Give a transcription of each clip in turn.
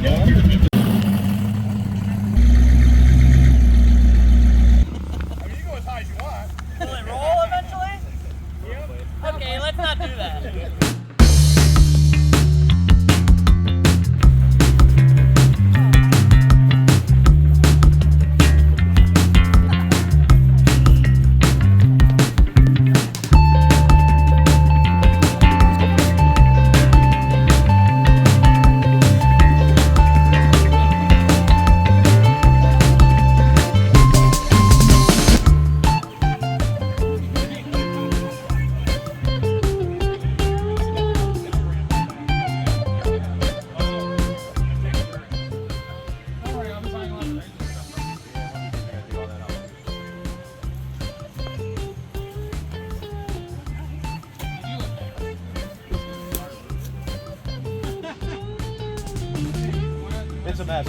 Okay, let's not do that. It's a mess.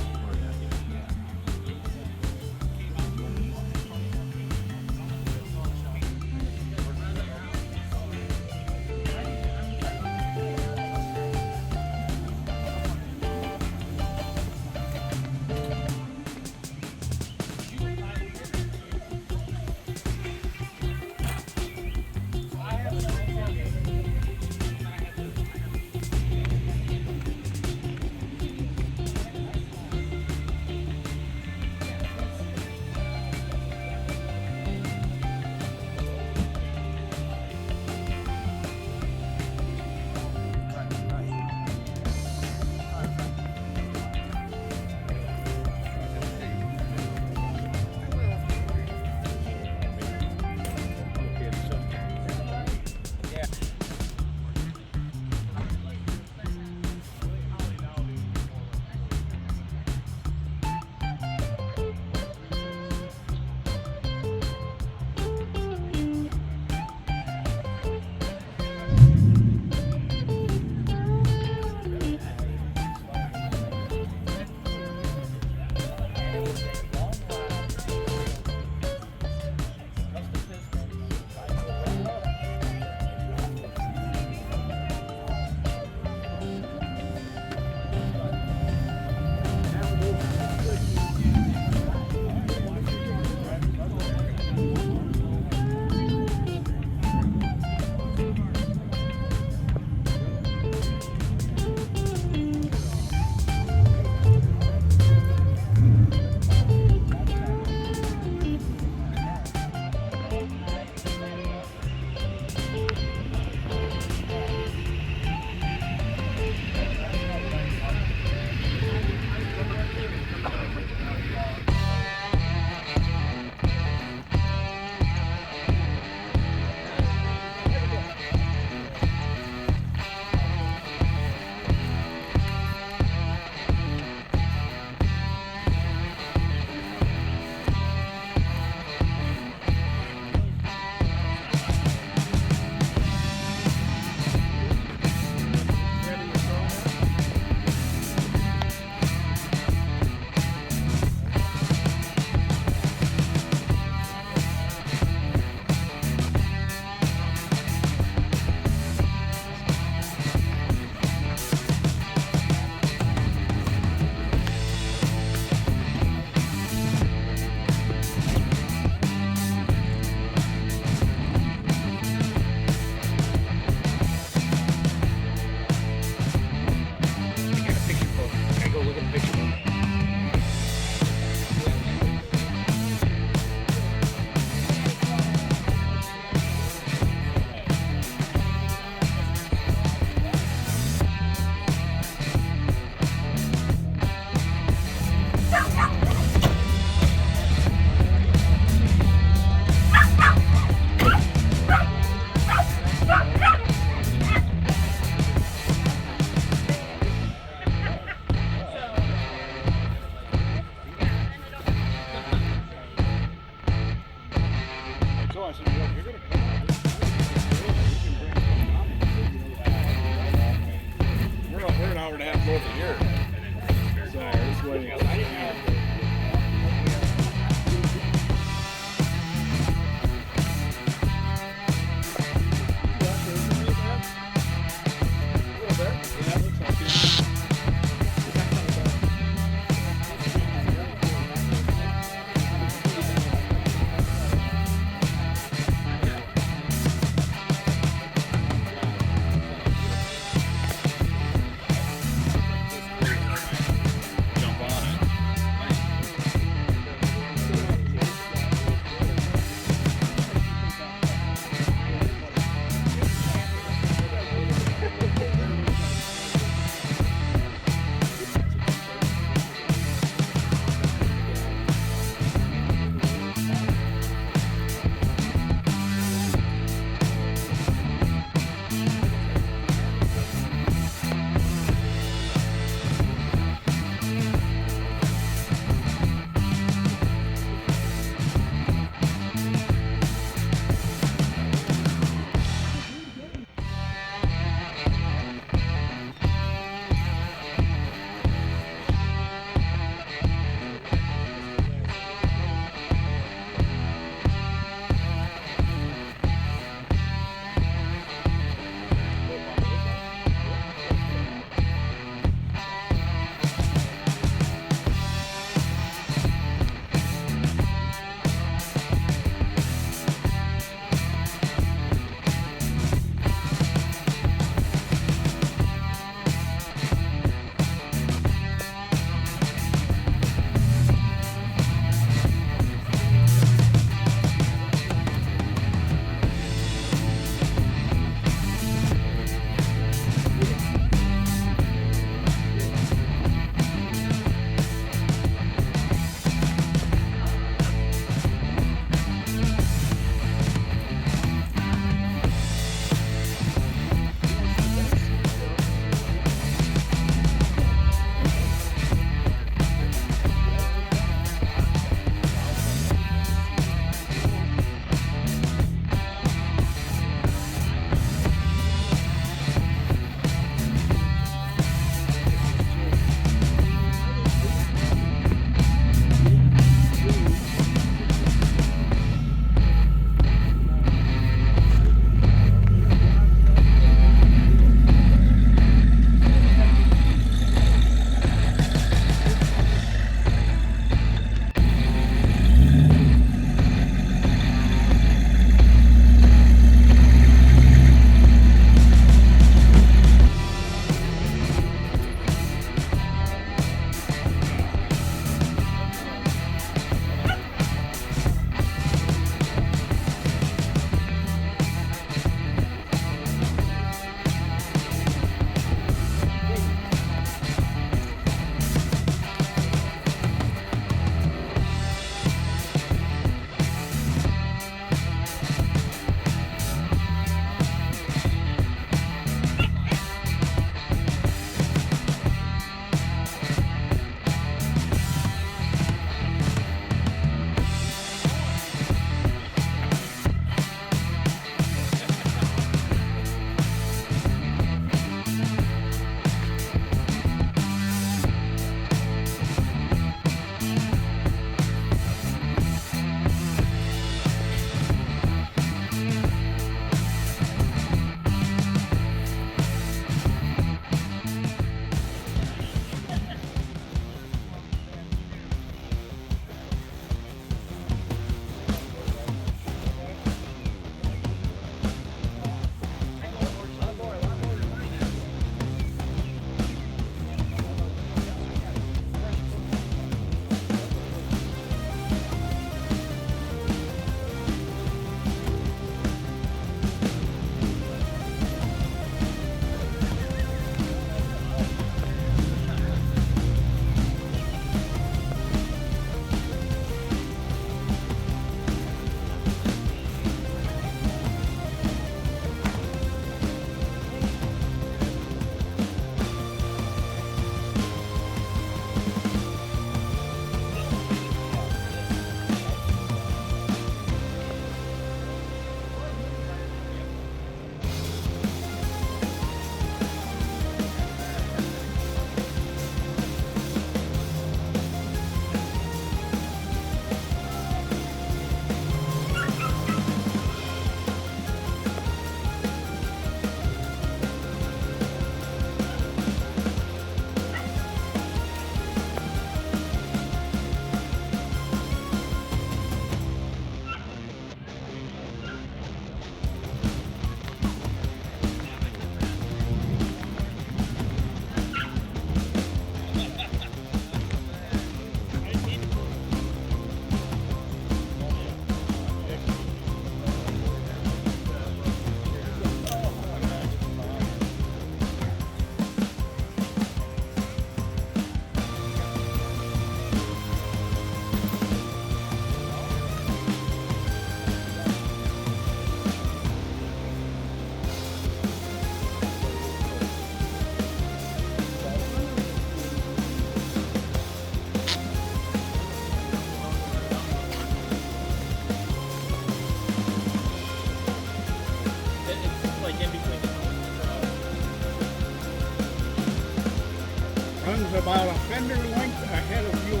is about a fender length ahead of fuel.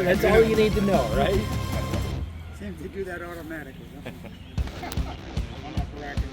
That's all you need to know, right? Seems to do that automatically. Huh? On the bracket.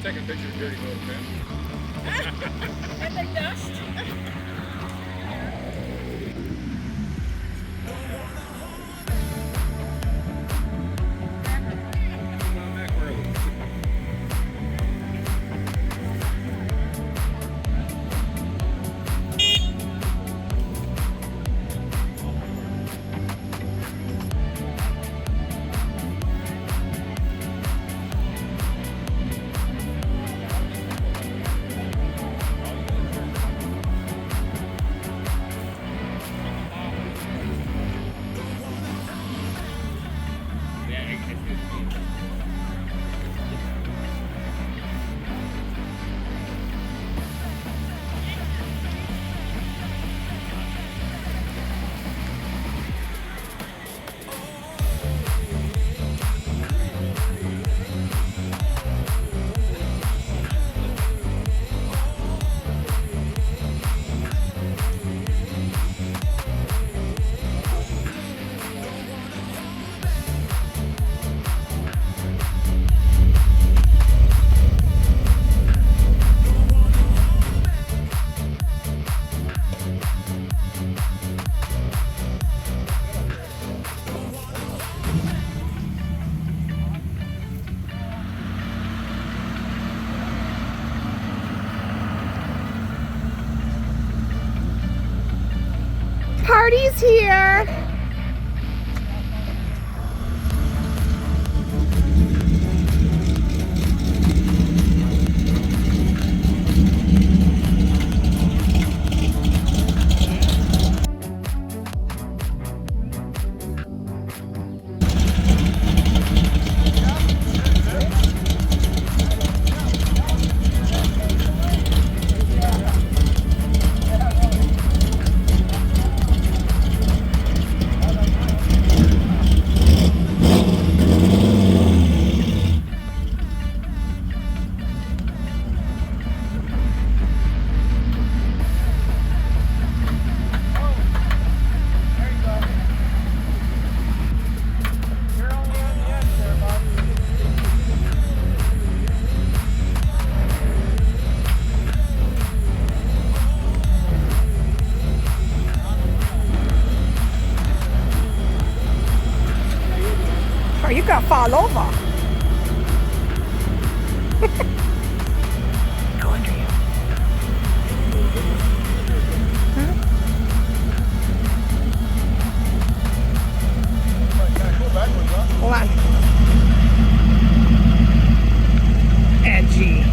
Take a picture of Dirty Little Pimp. And the dust. Party's here. gonna fall over. Go under you. Hold on. Edgy.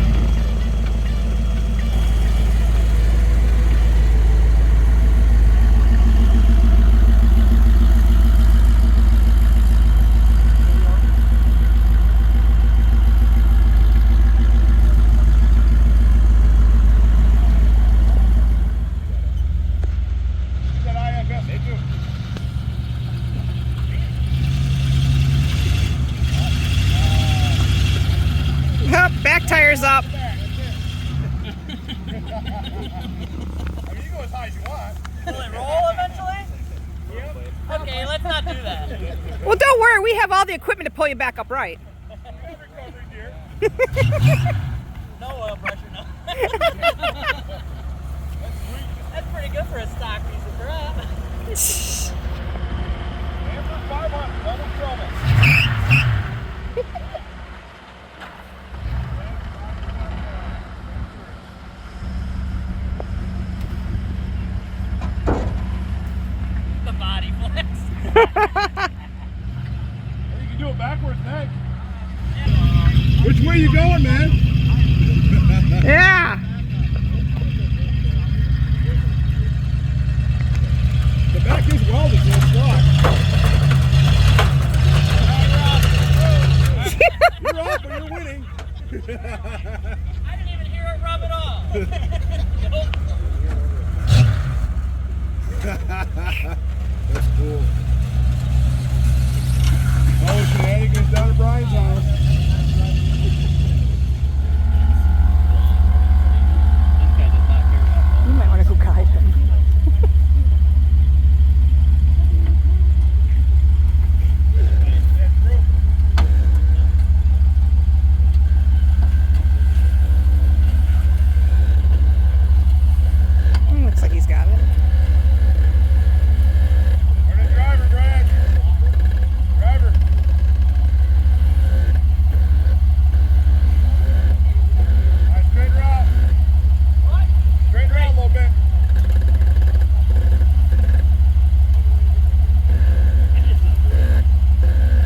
Back tires up. I mean, you go as high as you want. Will it roll eventually? Okay, let's not do that. Well, don't worry. We have all the equipment to pull you back up right. Recovery gear. No oil pressure, no. That's pretty good for a stock piece of crap. And for 500, double trouble. The body flex. You can do it backwards next. Which way you going, man? Yeah. The back is welded, so it's blocked. You're off, but you're winning. I didn't even hear it rub at all. Nope. That's cool. Oh, shenanigans down at Brian's house. You might want to go guide him. Looks like he's got it. Where's the driver, Brad? Driver. Alright, straight her out. Straight her out a little bit.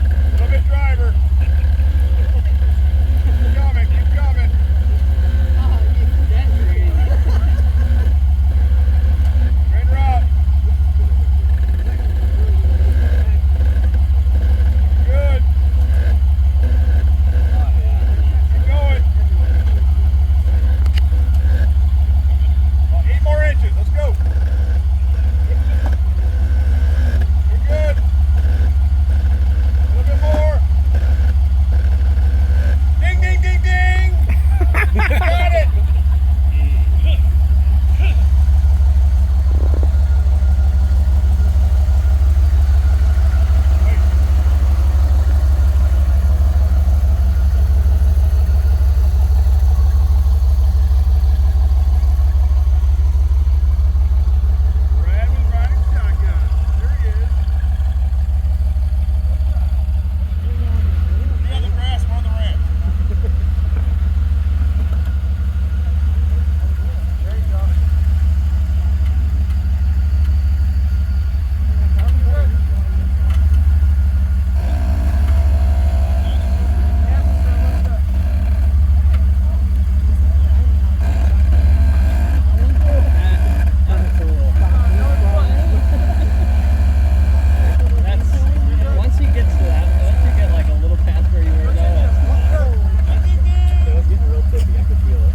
A little bit driver. Keep coming, keep coming. Straight her out. Good. Keep going. Well, 8 more inches. Let's go. You're good. A little bit more. Ding, ding, ding, ding. Got it. Brad was riding shotgun. There he is. Be on the grass, we're on the ramp. There you go. Once he gets to that, once you get like a little past where you were going, it was getting real tippy. I could feel it.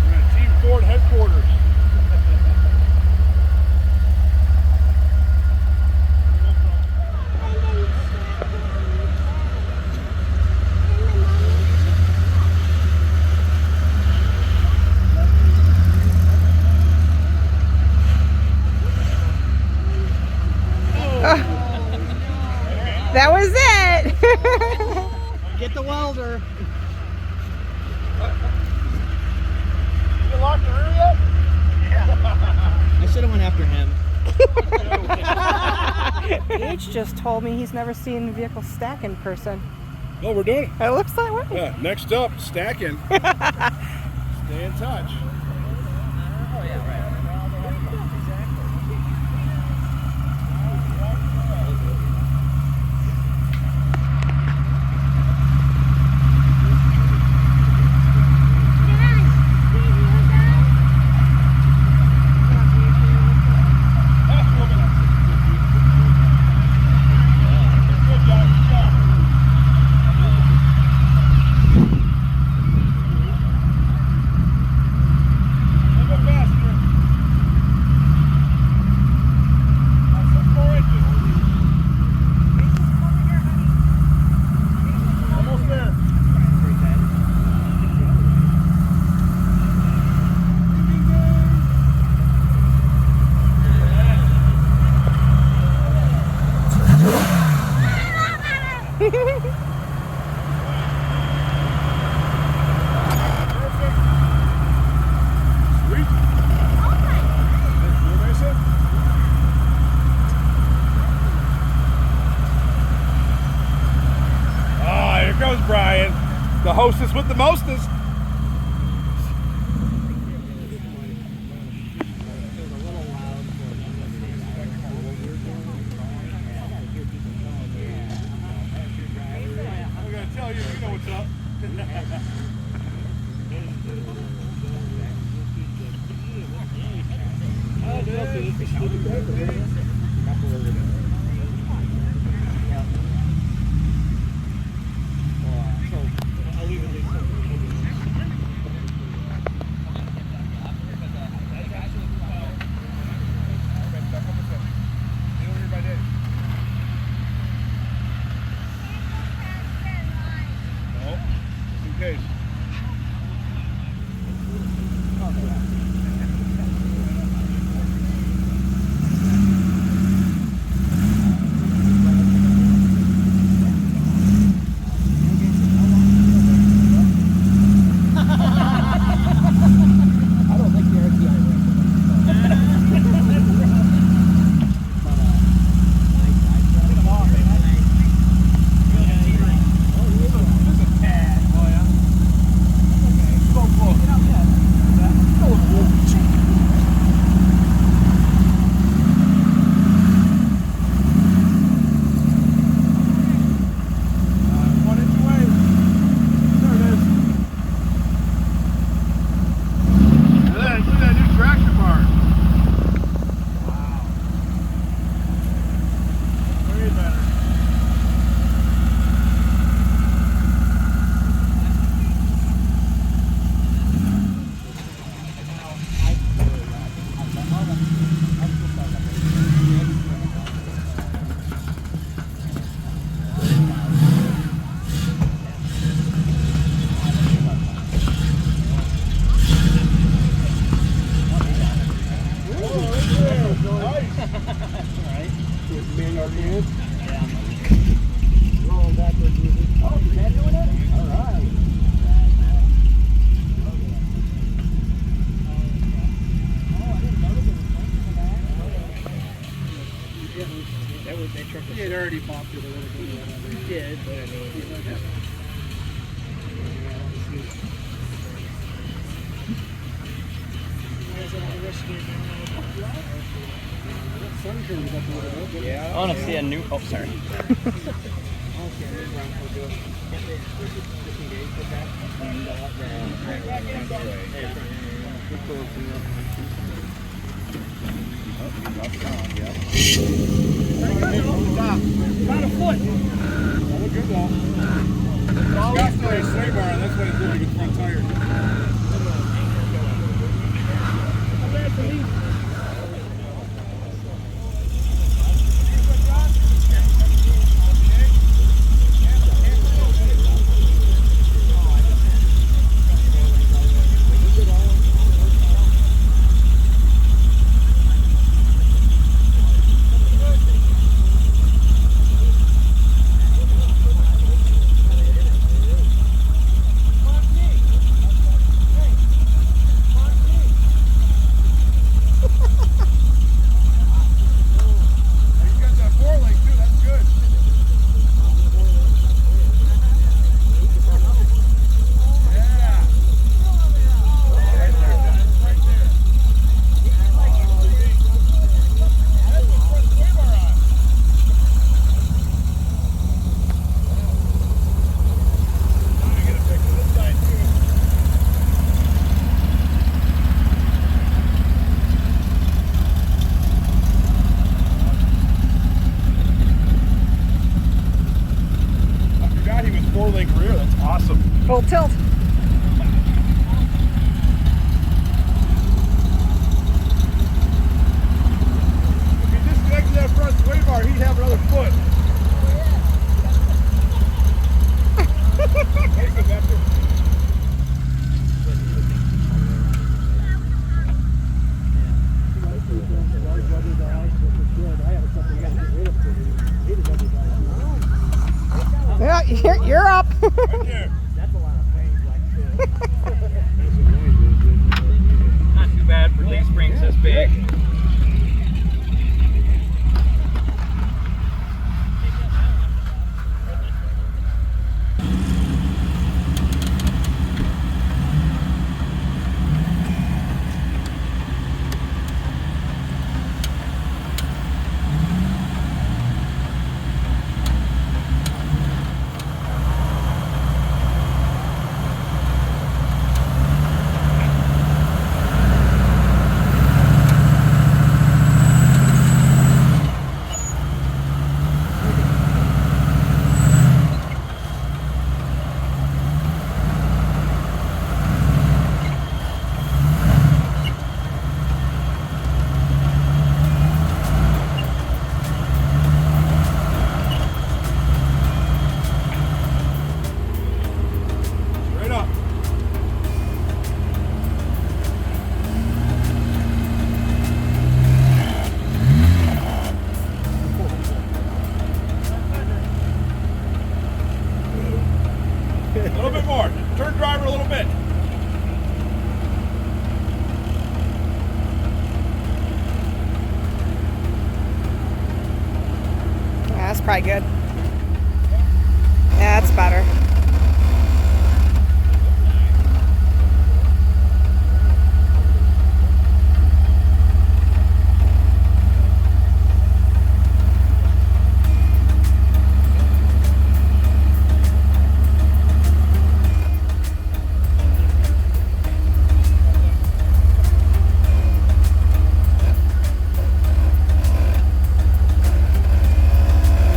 We're at Team Ford headquarters. That was it. Get the welder. You locked the rear yet? I should have went after him. H just told me he's never seen a vehicle stack in person. No, we're doing it. It looks that way. Yeah, next up, stacking. Stay in touch. Oh, yeah, right. Brian, the hostess with the mostest. I'm gonna tell you, you know what's up. He had already bumped it a little bit. He did, but I mean, I want to see a new. Oh, sorry. About a foot. Look good though. Scott's got a sway bar, that's why he's looking at front tire. link rear. That's awesome. Full tilt. If he disconnected that front sway bar, he'd have another foot. Hey, conductor. Yeah, you're up. Right there. That's a lot of pain, like Not too bad for leaf springs this big. Straight up. A little bit more. Turn driver a little bit. Yeah, that's probably good. Yeah, that's better.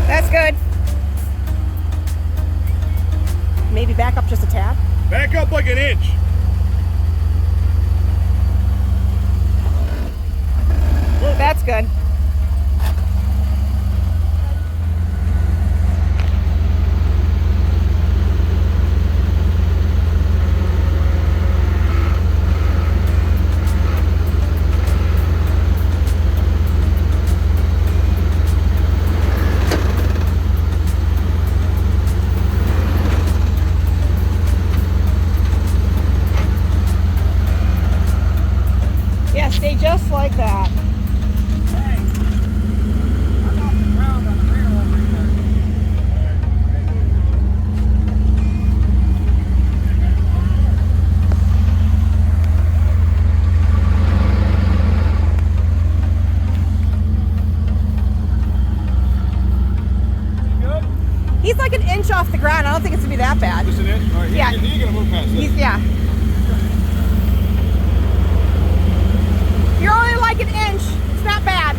That's good. Maybe back up just a tad. Back up like an inch. That's good. Yeah, stay just like that. He's like an inch off the ground. I don't think it's gonna be that bad. Just an inch? All right, Yeah. He ain't gonna move past this. Yeah. You're only like an inch. It's not bad.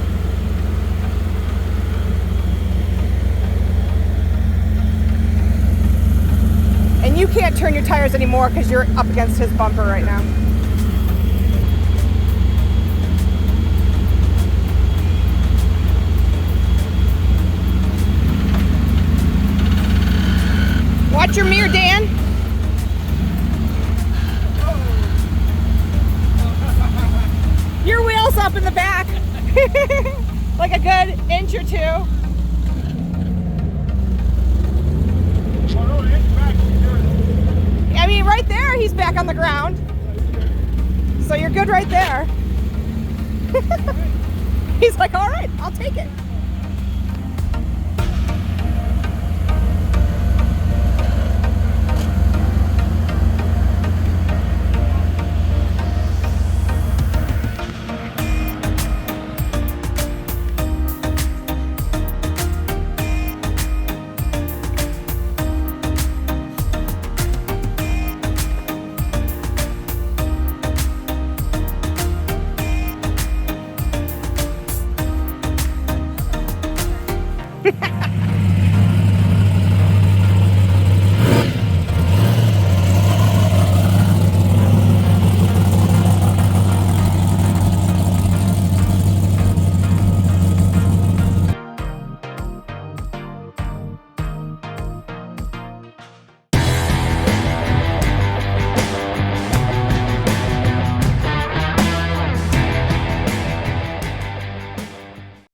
And you can't turn your tires anymore because you're up against his bumper right now. Watch your mirror, Dan. Your wheel's up in the back. Like a good inch or two. Oh, no, an inch back. I mean, right there, he's back on the ground. So you're good right there. He's like, all right, I'll take it.